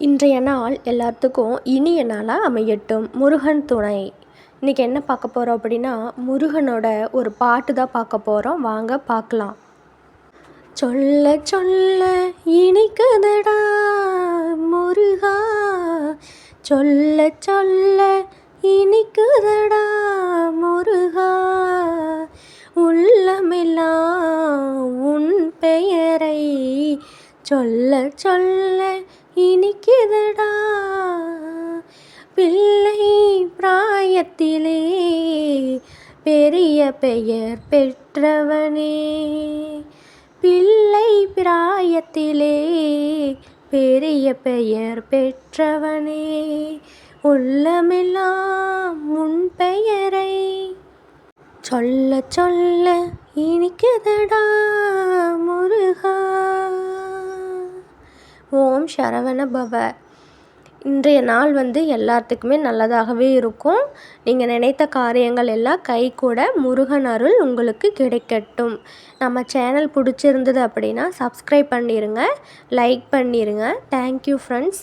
இன்றைய நாள் எல்லாத்துக்கும் இனிய நாளாக அமையட்டும். முருகன் துணை. இன்றைக்கி என்ன பார்க்க போகிறோம் அப்படின்னா, முருகனோட ஒரு பாட்டு தான் பார்க்க போகிறோம். வாங்க பார்க்கலாம். சொல்ல சொல்ல இனிக்குதடா முருகா, சொல்ல சொல்ல இனிக்குதடா முருகா, உள்ளமெல்லாம் உன் பெயரை சொல்ல சொல்ல இனிக்குதடா. பிள்ளை பிராயத்திலே பெரிய பெயர் பெற்றவனே, பிள்ளை பிராயத்திலே பெரிய பெயர் பெற்றவனே, உள்ளமெல்லாம் உன் பெயரை சொல்ல சொல்ல இனிக்குதடா முருகா. ஓம் சரவண பவ. இன்றைய நாள் எல்லாத்துக்குமே நல்லதாகவே இருக்கும். நீங்கள் நினைத்த காரியங்கள் எல்லாம் கைகூட முருகன் அருள் உங்களுக்கு கிடைக்கட்டும். நம்ம சேனல் பிடிச்சிருந்தது அப்படின்னா சப்ஸ்கிரைப் பண்ணிடுங்க, லைக் பண்ணிடுங்க. Thank you friends.